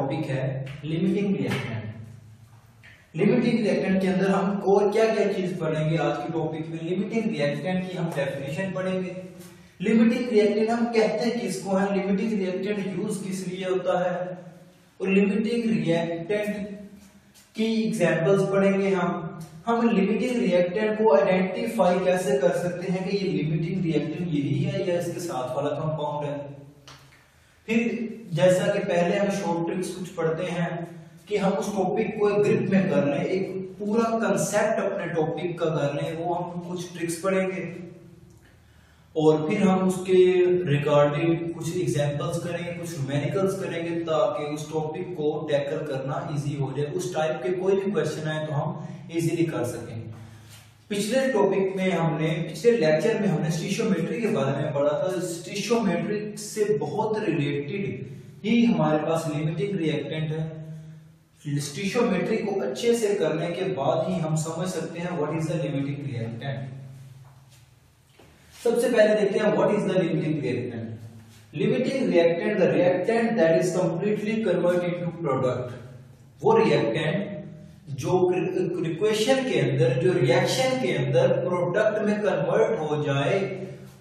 Topic है limiting reactant. Limiting reactant के अंदर हम और क्या क्या चीज पढ़ेंगे आज की टॉपिक में। लिमिटिंग रिएक्टेंट की हम डेफिनेशन पढ़ेंगे। लिमिटिंग रिएक्टेंट हम कहते किसको है, लिमिटिंग रिएक्टेंट यूज किस लिए होता है, और लिमिटिंग रिएक्टेंट की एग्जांपल्स पढ़ेंगे। हम लिमिटिंग रिएक्टेंट को आइडेंटिफाई कैसे कर सकते हैं कि ये लिमिटिंग रिएक्टेंट यही है या इसके साथ वाला कंपाउंड है। फिर जैसा कि पहले हम शॉर्ट ट्रिक्स कुछ पढ़ते हैं कि हम उस टॉपिक को एक ग्रिप में कर लें, एक पूरा कंसेप्ट अपने टॉपिक का कर लें, वो हम कुछ ट्रिक्स पढ़ेंगे और फिर हम उसके रिगार्डिंग कुछ एग्जांपल्स करेंगे, कुछ न्यूमेरिकल्स करेंगे ताकि उस टॉपिक को टैकल करना इजी हो जाए। उस टाइप के कोई भी क्वेश्चन आए तो हम इजीली कर सकें। पिछले टॉपिक में पिछले लेक्चर में हमने स्टिशियोमेट्री के बारे में पढ़ा था। स्टिशियोमेट्री से बहुत रिलेटेड ही हमारे पास लिमिटिंग रिएक्टेंट है। स्टिशियोमेट्री को अच्छे से करने के बाद ही हम समझ सकते हैं what is the limiting reactant. सबसे पहले देखते हैं what is the limiting reactant. Limiting reactant the reactant that is completely converted into product. वो रिएक्टेंट जो इक्वेशन के अंदर, जो रिएक्शन के अंदर प्रोडक्ट में कन्वर्ट हो जाए,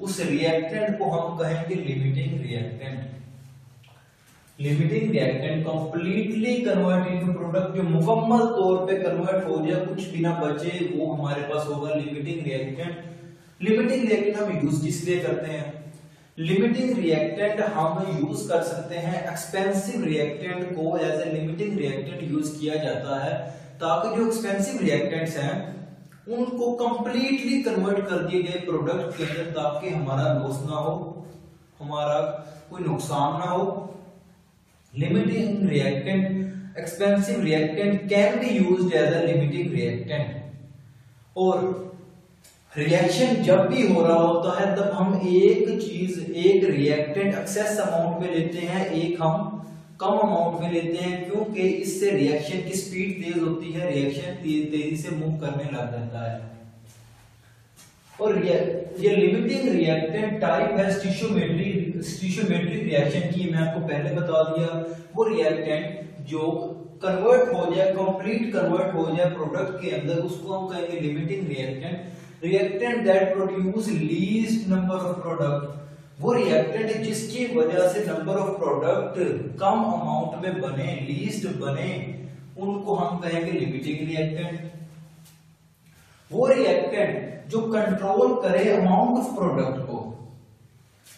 उस रिएक्टेंट को हम कहेंगे limiting reactant. Limiting reactant completely convert into product, जो मुकम्मल तौर पे कन्वर्ट हो जाए, कुछ भी ना बचे, वो हमारे पास होगा लिमिटिंग रिएक्टेंट। लिमिटिंग रिएक्टेंट हम यूज किस लिए करते हैं? लिमिटिंग रिएक्टेंट हम यूज कर सकते हैं, एक्सपेंसिव रिएक्टेंट को as a limiting reactant use किया जाता है ताकि जो एक्सपेंसिव रिएक्टेंट्स हैं उनको कंप्लीटली कन्वर्ट कर दिए गए प्रोडक्ट के अंदर ताकि हमारा लॉस ना हो, हमारा कोई नुकसान ना हो। Limiting reactant, expensive reactant can be used as a limiting reactant. और रिएक्शन जब भी हो रहा होता है तब हम एक रिएक्टेंट एक्सेस अमाउंट में लेते हैं, एक हम कम अमाउंट में लेते हैं, क्योंकि इससे रिएक्शन की स्पीड तेज होती है, रिएक्शन तेजी से मूव करने लग जाता है। और ये लिमिटिंग रिएक्टेंट टाइप है स्टिशियोमेट्रिक रिएक्शन की, मैं आपको पहले बता दिया। वो रिएक्टेंट जो कन्वर्ट हो जाए, कंप्लीट कन्वर्ट हो जाए प्रोडक्ट के अंदर, उसको हम कहेंगे limiting reactant. Reactant that produce least number of product, वो रिएक्टेंट जिसकी वजह से number of product come amount में बने, लीस्ट बने, उनको हम कहेंगे लिमिटिंग रिएक्टेंट। वो रिएक्टेंट जो कंट्रोल करे अमाउंट ऑफ प्रोडक्ट को।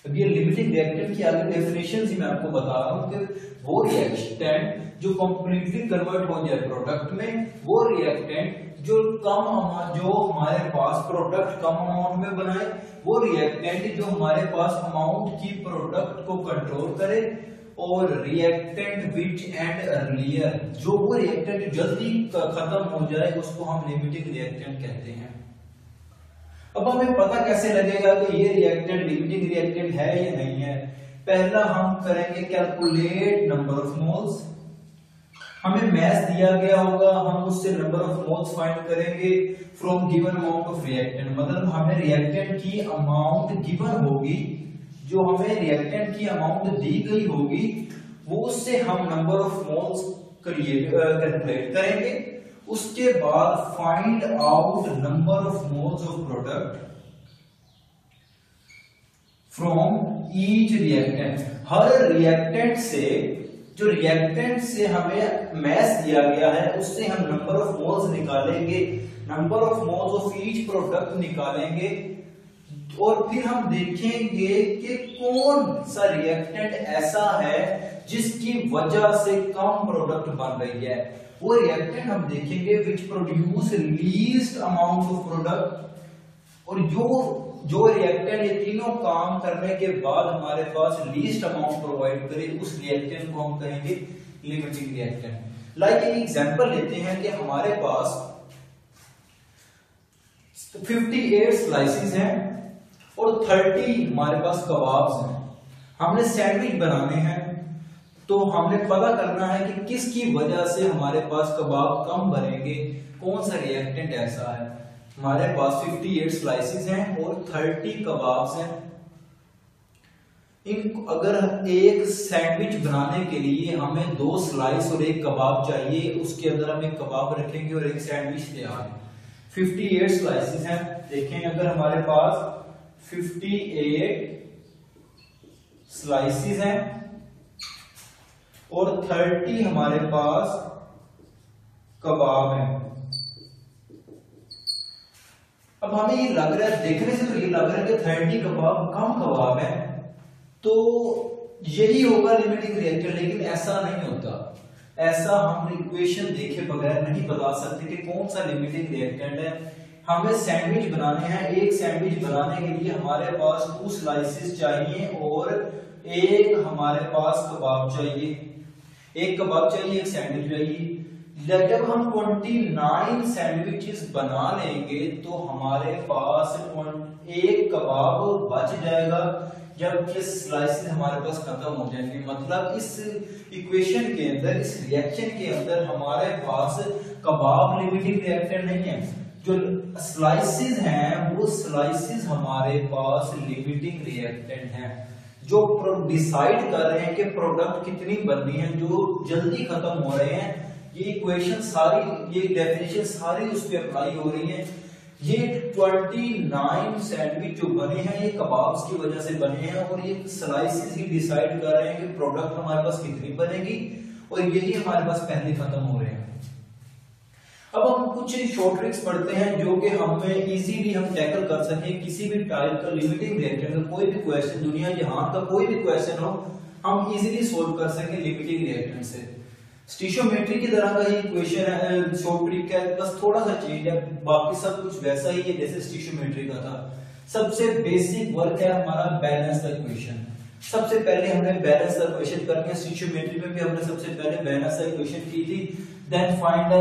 अब ये लिमिटिंग रिएक्टेंट की आगे डेफिनेशन ही मैं आपको बता रहा हूं कि वो रिएक्टेंट जो कंप्लीटली कन्वर्ट हो जाए प्रोडक्ट में, वो रिएक्टेंट जो हमारे पास प्रोडक्ट कम अमाउंट में बनाए, वो रिएक्टेंट जो हमारे पास अमाउंट की प्रोडक्ट को कंट्रोल करे, और रिएक्टेंट विच एंड अर्लियर, जो वो रिएक्टेंट जल्दी खत्म हो जाए, उसको हम लिमिटिंग रिएक्टेंट कहते हैं। अब हमें पता कैसे लगेगा कि ये रिएक्टेंट लिमिटिंग रिएक्टेंट है या नहीं है? पहला हम करेंगे कैलकुलेट नंबर ऑफ मोल्स। हमें मैस दिया गया होगा, हम उससे नंबर ऑफ मोल्स फाइंड करेंगे from given amount of reactant. मतलब हमें रिएक्टेंट की अमाउंट गिवन होगी, जो हमें रिएक्टेंट की अमाउंट दी गई होगी, वो उससे हम नंबर ऑफ मोल्स कैलकुलेट करेंगे। उसके बाद find out number of moles of product from each reactant. Her reactant से, जो रिएक्टेंट से हमें मैस दिया गया है, उससे हम नंबर ऑफ मोल्स निकालेंगे, number of moles of each product निकालेंगे, और फिर हम देखेंगे कि कौन सा रिएक्टेंट ऐसा है जिसकी वजह से कम प्रोडक्ट बन रही है। वो रिएक्टेंट हम देखेंगे which produce least amount of product. और जो रिएक्टेंट ये तीनों काम करने के बाद हमारे पास लीस्ट अमाउंट प्रोवाइड करे, उस रिएक्टेंट को हम कहेंगे लिमिटिंग रिएक्टेंट। लाइक एक एग्जांपल लेते हैं कि हमारे पास 58 स्लाइसेस हैं और 30 हमारे पास कबाब्स हैं। हमने सैंडविच बनाने हैं, तो हमने पता करना है कि किसकी वजह से हमारे पास कबाब कम बनेंगे, कौन सा रिएक्टेंट ऐसा है। हमारे पास 58 स्लाइसेस हैं और 30 कबाब्स हैं। अगर एक सैंडविच बनाने के लिए हमें 2 स्लाइस और एक कबाब चाहिए, उसके अंदर हम एक कबाब रखेंगे और एक सैंडविच तैयार है। 58 स्लाइसेस हैं। देखें अगर हमारे पास 58 स्लाइसेस हैं और 30 हमारे पास कबाब हैं। अब हमें ये लग रहा है, देखने से तो ये लग रहा है कि 30 कबाब कम कबाब है, तो यही होगा लिमिटिंग रिएक्टेंट, लेकिन ऐसा नहीं होता। ऐसा हम इक्वेशन देखे बगैर नहीं बता सकते कि कौन सा लिमिटिंग रिएक्टेंट है। हमें सैंडविच बनाने हैं, एक सैंडविच बनाने के लिए हमारे पास 2 स्लाइसेस चाहिए और एक हमारे पास कबाब चाहिए, एक कबाब चाहिए, एक सैंडविच चाहिए। जब हम 29 सैंडविचेस बना लेंगे तो हमारे पास एक कबाब बच जाएगा, जबकि स्लाइसेस हमारे पास खत्म हो जाएंगे। मतलब इस इक्वेशन के अंदर, इस रिएक्शन के अंदर हमारे पास कबाब लिमिटिंग रिएक्टेंट नहीं है। जो स्लाइसेस हैं वो स्लाइसेस हमारे पास लिमिटिंग रिएक्टेंट हैं, जो डिसाइड कर रहे हैं कि प्रोडक्ट कितनी बननी है, जो जल्दी खत्म हो रहे हैं। ये इक्वेशन सारी, ये डेफिनेशन सारी उस पर अप्लाई हो रही है। ये 29 सैंडविच जो बने हैं ये कबाब्स की वजह से बने हैं, और ये स्लाइसेस ही डिसाइड कर रहे हैं कि प्रोडक्ट हमारे पास कितनी बनेगी, और यही हमारे पास पहले खत्म हो रहे हैं। अब हम कुछ शॉर्ट ट्रिक्स पढ़ते हैं जो कि हमें इजीली हम टैकल कर सकें किसी भी टाइप का लिमिटिंग रिएक्टेंट का कोई भी क्वेश्चन, दुनिया जहां का कोई भी क्वेश्चन हो, हम इजीली सोल्व कर सकें लिमिटिंग रिएक्टेंट से। स्टिशियोमेट्री की तरह का ये क्वेश्चन है, शॉर्ट ट्रिक है, बस थोड़ा सा चेंज है, बाकी सब कुछ वैसा ही है जैसे स्टिशियोमेट्री का था। सबसे बेसिक वर्क है हमारा बैलेंस द इक्वेशन। सबसे पहले हमने बैलेंस द इक्वेशन करनी है। स्टिशियोमेट्री में भी हमने सबसे पहले बैलेंस द इक्वेशन की थी। Then find the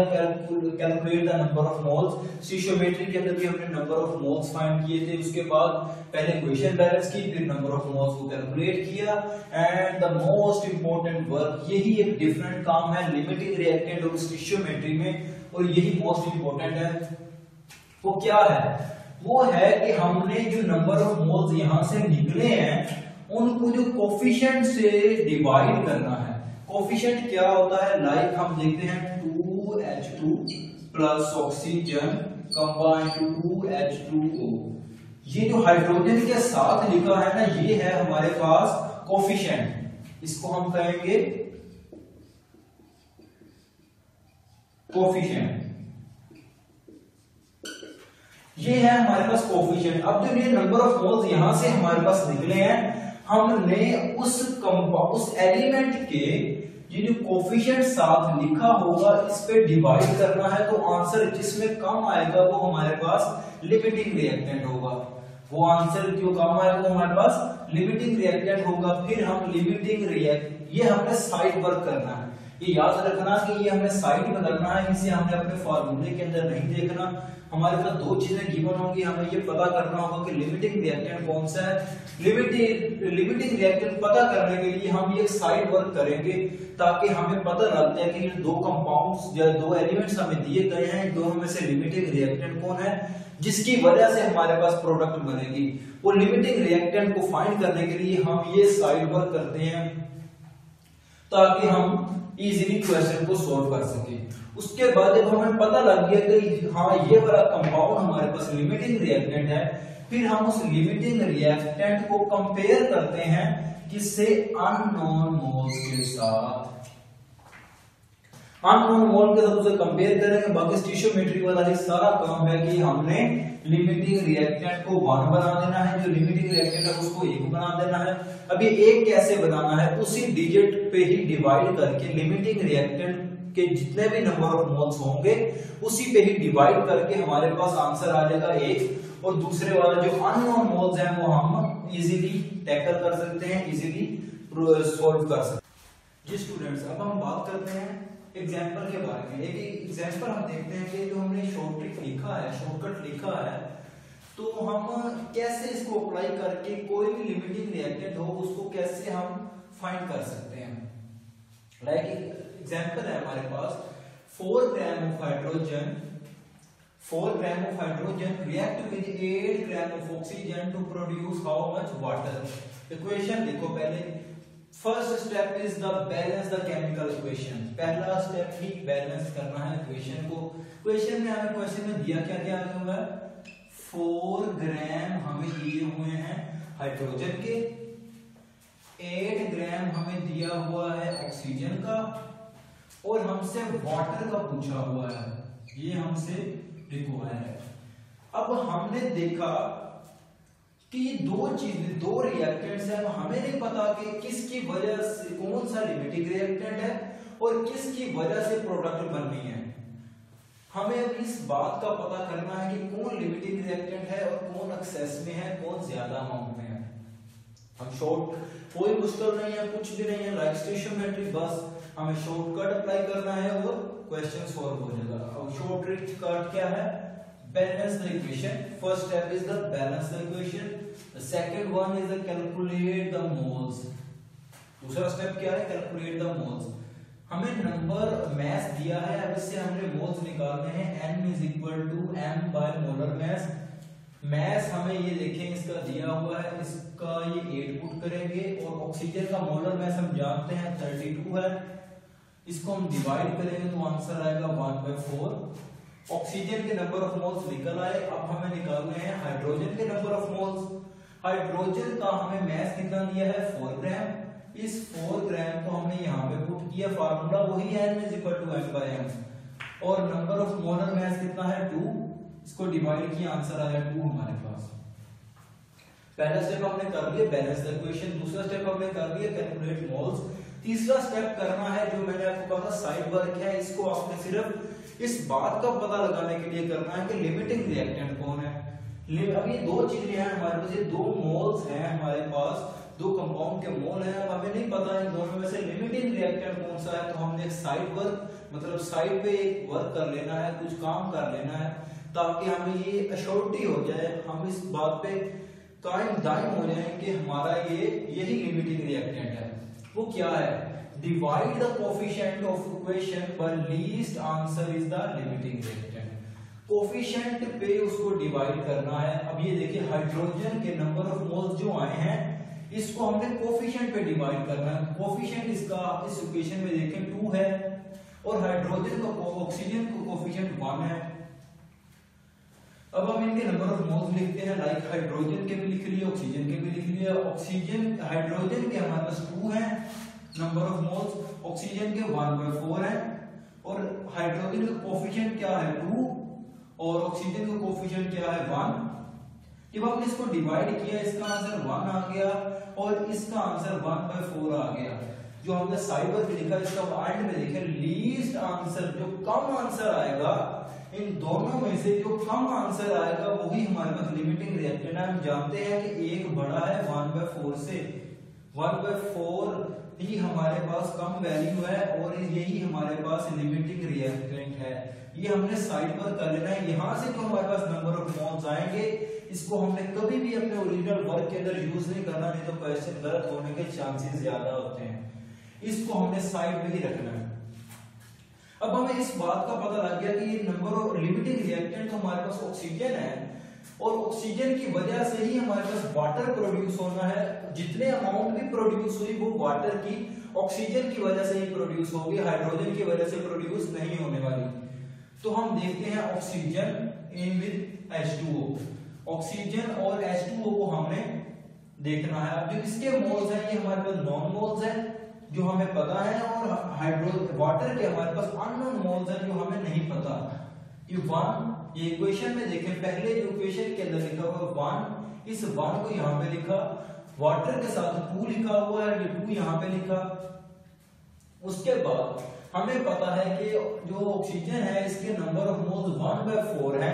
calculate the number of moles. Stoichiometry के अंदर भी हमने नंबर ऑफ मोल्स फाइंड किए थे, उसके बाद पहले इक्वेशन बैलेंस की, फिर नंबर ऑफ मोल्स को कैलकुलेट किया। And the most important work, यही एक डिफरेंट काम है लिमिटिंग रिएक्टेंट और स्टिशियोमेट्री में, और यही मोस्ट इंपॉर्टेंट है। वो क्या है? वो है कि हमने जो नंबर ऑफ मोल्स यहां से निकले हैं उनको जो कोफिशिएंट से डिवाइड करना है। कोफिशिएंट क्या होता है? लाइक हम देखते हैं 2H2 plus oxygen combined to 2H2O। ये जो हाइड्रोजन के साथ लिखा है ना, ये है हमारे पास कोफिशिएंट। इसको हम कहेंगे कोफिशिएंट। ये है हमारे पास कोफिशिएंट। अब जो ये नंबर ऑफ मोल्स यहां से हमारे पास निकले हैं, हमने उस एलिमेंट के ये जो कोफिशिएंट साथ लिखा होगा इस पे डिवाइड करना है, तो आंसर जिसमें कम आएगा वो हमारे पास लिमिटिंग रिएक्टेंट होगा। वो आंसर जो कम आएगा वो हमारे पास लिमिटिंग रिएक्टेंट होगा। फिर हम लिमिटिंग ये हमने साइड वर्क करना है। ये याद रखना कि ये हमें साइड में करना है, इसे हमने अपने फार्मूले के अंदर नहीं देखना। हमारे पास 2 चीजें गिवन होंगी, हमें ये पता करना होगा कि लिमिटिंग रिएक्टेंट कौन सा है। लिमिटिंग रिएक्टेंट पता करने के लिए हम ये साइड वर्क करेंगे, ताकि हमें पता लग जाए कि ये 2 कंपाउंड्स या 2 एलिमेंट्स हमें दिए गए हैं, दोनों में से लिमिटिंग रिएक्टेंट कौन है, जिसकी वजह से हमारे पास प्रोडक्ट बनेगी। वो लिमिटिंग रिएक्टेंट को फाइंड करने के लिए हम ये साइड वर्क करते हैं, ताकि हम इजीली क्वेश्चन को सोल्व कर सके। उसके बाद जब हमें पता लग गया कि हाँ ये वाला कंपाउंड हमारे पास लिमिटिंग रिएक्टेंट है, फिर हम उस लिमिटिंग रिएक्टेंट को कंपेयर करते हैं किससे? अननोन मोल्स के साथ। अननोन मोल के साथ उसे कंपेयर करेंगे। बाकी स्टिशियोमेट्री वाला ही सारा काम है कि हमने लिमिटिंग रिएक्टेंट को 1 बना देना है, जो लिमिटिंग रिएक्टेंट है उसको 1 बना देना है। अब ये 1 कैसे बनाना है? उसी डिजिट पे ही डिवाइड करके लिमिटिंग रिएक्टेंट के जितने भी नंबर ऑफ मोल्स होंगे उसी पे ही डिवाइड करके हमारे पास आंसर आ जाएगा 1। और दूसरे वाला जो अननोन मोल्स हैं वो हम इजीली टैकल कर सकते हैं, इजीली सॉल्व कर सकते हैं। जी स्टूडेंट्स, अब हम बात करते हैं एग्जाम्पल के बारे में। एक एग्जाम्पल हम देखते हैं कि जो हमने शॉर्ट ट्रिक लिखा है, शॉर्टकट लिखा है, तो हम कैसे इसको अप्लाई करके कोई भी लिमिटिंग रिएक्टेंट हो उसको कैसे हम फाइंड कर सकते हैं। लाइक एग्जाम्पल है हमारे पास 4 gram of hydrogen 4 gram of hydrogen react with 8 gram of oxygen to produce how much water. Equation देखो पहले, first step is the balance the chemical equation. पहला स्टेप ही बैलेंस करना है इक्वेशन को। इक्वेशन में हमें क्वेश्चन में दिया क्या क्या हुआ है, 4 ग्राम हमें दिए हुए हैं हाइड्रोजन के, 8 ग्राम हमें दिया हुआ है ऑक्सीजन का, और हमसे वाटर का पूछा हुआ है, ये हमसे रिक्वायर है। अब हमने देखा कि दो चीजें, दो रिएक्टेंट्स हैं, हमें नहीं पता कि किसकी वजह से कौन सा लिमिटिंग रिएक्टेंट है और किसकी वजह से प्रोडक्ट बननी है। हमें अब इस बात का पता करना है कि कौन लिमिटिंग रिएक्टेंट है और कौन एक्सेस में है, कौन ज्यादा अमाउंट में है। हम शॉर्ट, कोई मुश्किल नहीं है, कुछ भी नहीं है, लाइक स्टेशनमेट्री, बस हमें शॉर्टकट अप्लाई करना है और क्वेश्चन सॉल्व हो जाएगा। अब शॉर्टकट क्या है, balance the equation. First step is the balance the equation. The second one is the calculate the moles. दूसरा स्टेप क्या है, calculate the moles. हमें नंबर मास दिया है, अब इससे हमने मोल्स निकालने हैं। n is equal to m by molar mass. मास हमें ये देखें इसका दिया हुआ है, इसका ये 8 पुट करेंगे, और ऑक्सीजन का मोलर मास हम जानते हैं 32 है, इसको हम डिवाइड करेंगे तो आंसर आएगा 1/4। ऑक्सीजन के नंबर ऑफ मोल्स निकल आए। अब हमें निकालने हैं हाइड्रोजन के नंबर ऑफ मोल्स। हाइड्रोजन का हमें मास कितना दिया है, 4 ग्राम। इस 4 ग्राम को हमने यहाँ पे पुट किया, फार्मूला वही है n = m/m, और नंबर ऑफ मोलर मास कितना है 2, इसको डिवाइड किया, आंसर आया 2 हमारे पास। पहला स्टेप हमने कर लिया बैलेंस द इक्वेशन, दूसरा स्टेप हमने कर लिया कैलकुलेट मोल्स, तीसरा स्टेप करना है जो मैंने आपको कहा साइड वर्क है, इसको आपने सिर्फ इस बात का पता लगाने के लिए करना है कि लिमिटिंग रिएक्टेंट कौन है। अब ये दो चीजें हैं हमारे पास, ये 2 मोल्स हैं हमारे पास, 2 कंपाउंड के मोल हैं। अब हमें नहीं पता इन दोनों में से लिमिटिंग रिएक्टेंट कौन सा है, तो हमने एक साइड वर्क, मतलब साइड पे एक वर्क कर लेना है, कुछ काम कर लेना है, ताकि हमें ये अश्योरिटी हो जाए, हम इस बात पे कायम दायम हो जाए कि हमारा ये यही लिमिटिंग रिएक्टेंट है। वो क्या है, divide the coefficient of equation पर least answer is the limiting reactant। Coefficient पे उसको डिवाइड करना है। अब ये देखिए हाइड्रोजन के नंबर ऑफ मोल्स जो आए हैं, इसको हमने कोफिशिएंट पे डिवाइड करना है। कोफिशिएंट इसका इस इक्वेशन में देखें 2 है, और हाइड्रोजन का ऑक्सीजन का कोफिशिएंट 1 है। अब हम इनके नंबर ऑफ मोल्स लिखते हैं, लाइक हाइड्रोजन के भी लिख लिए, ऑक्सीजन के भी लिख लिए। ऑक्सीजन हाइड्रोजन के हमारे पास 2 है नंबर ऑफ मोल्स, ऑक्सीजन के 1/4 है, और हाइड्रोजन का कोफिशिएंट क्या है 2, और ऑक्सीजन का कोफिशिएंट क्या है 1। जब हमने इसको डिवाइड किया, इसका आंसर 1 आ गया और इसका आंसर 1/4 आ गया। जो हमने साइड पर लिखा, इसका एंड में देखें लीस्ट आंसर, जो कम आंसर आएगा इन दोनों में से जो कम आंसर आएगा वही हमारे पास लिमिटिंग रिएक्टेंट है। हम जानते हैं कि एक बड़ा है 1/4 से, 1/4 ही हमारे पास कम वैल्यू है, और यही हमारे पास लिमिटिंग रिएक्टेंट है। ये हमने साइड पर कर लेना है। यहां से जो हमारे पास नंबर ऑफ मोल्स आएंगे, इसको हमने कभी भी अपने ओरिजिनल वर्क के अंदर यूज नहीं करना, नहीं तो क्वेश्चन गलत होने के चांसेस ज्यादा होते हैं। इसको हमने साइड में ही रखना है। अब हमें इस बात का पता लग गया कि ये नंबर ऑफ लिमिटिंग रिएक्टेंट तो हमारे पास ऑक्सीजन है, और ऑक्सीजन की वजह से ही हमारे पास वाटर प्रोड्यूस होना है। जितने अमाउंट भी प्रोड्यूस हुई वो वाटर की ऑक्सीजन की वजह से ही प्रोड्यूस होगी, हाइड्रोजन की वजह से प्रोड्यूस नहीं होने वाली। तो हम देखते हैं oxygen in with H2O, oxygen और H2O को हमने देखना है। अब जो इसके मोल्स हैं, ये हमारे पास नॉन मोल्स हैं जो हमें पता है, और वाटर के हमारे पास अननोन मोल्स हैं जो हमें नहीं पता। ये 1, ये इक्वेशन में देखें, पहले जो इक्वेशन के अंदर लिखा हुआ 1, इस 1 को यहाँ पे लिखा, वाटर के साथ 2 लिखा हुआ है, ये 2 यहाँ पे लिखा। उसके बाद हमें पता है कि जो ऑक्सीजन है इसके नंबर ऑफ मोल्स 1/4 है।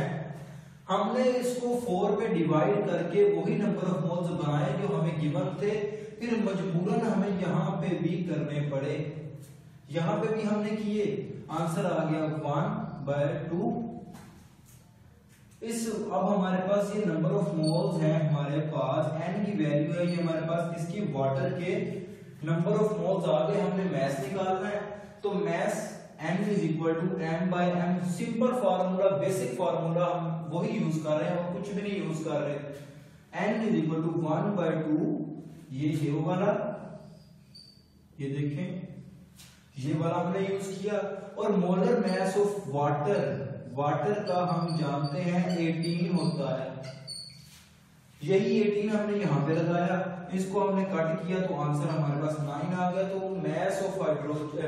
हमने इसको 4 पे डिवाइड करके वही नंबर ऑफ मोल्स बनाए जो हमें गिवन थे, फिर मजबूरन हमें यहाँ पे भी करने पड़े। यहाँ पे भी हमने किए, आंसर आ गया 1/2। अब हमारे पास ये नंबर ऑफ मोल्स हैं, हमारे पास n की वैल्यू है, ये हमारे पास इसकी वाटर के नंबर ऑफ मोल्स आ गए। हमने मास निकालना है, तो mass n is equal to m by m। Simple formula, basic formula हम वही यूज कर रहे हैं, हम कुछ भी नहीं यूज कर रहे। n इज इक्वल टू 1/2, ये वाला, ये देखें ये वाला हमने यूज किया। और मोलर मास ऑफ वाटर का हम जानते हैं 18 होता है, यही 18 हमने यहाँ पे लगाया, इसको हमने कट किया तो आंसर हमारे पास 9 आ गया। तो मास ऑफ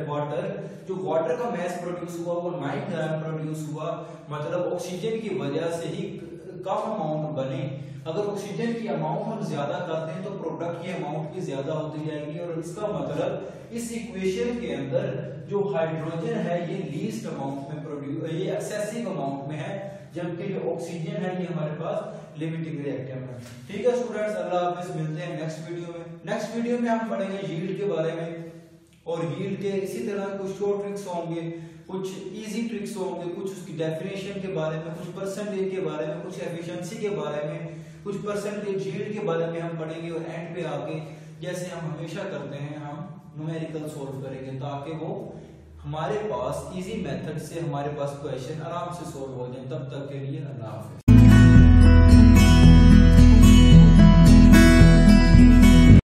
वाटर, जो वाटर का मास प्रोड्यूस हुआ वो 9 ग्राम प्रोड्यूस हुआ, मतलब ऑक्सीजन की वजह से ही कम अमाउंट बने। अगर ऑक्सीजन की अमाउंट हम ज्यादा करते हैं तो प्रोडक्ट की अमाउंट भी ज्यादा होती जाएगी, और इसका मतलब इस इक्वेशन के अंदर जो हाइड्रोजन है ये लीस्ट अमाउंट में प्रोड्यूस, ये एक्सेसिव अमाउंट में है, जबकि जो ऑक्सीजन है ये हमारे पास लिमिटिंग रिएक्टेंट है। ठीक है स्टूडेंट्स, अल्लाह हाफिज, मिलते हैं नेक्स्ट वीडियो में। नेक्स्ट वीडियो में हम पढ़ेंगे यील्ड के बारे में, और यील्ड के इसी तरह कुछ शॉर्ट ट्रिक्स होंगे, कुछ इजी ट्रिक्स होंगे, कुछ उसकी डेफिनेशन के बारे में, कुछ परसेंटेज के बारे में, कुछ एफिशिएंसी के बारे में, कुछ परसेंटेज यील्ड के बारे में हम पढ़ेंगे। और एंड पे आके जैसे हम हमेशा करते हैं, हम न्यूमेरिकल सॉल्व करेंगे, ताकि वो हमारे पास इजी मेथड से हमारे पास क्वेश्चन आराम से सॉल्व हो जाए। तब तक के लिए अल्लाह हाफिज।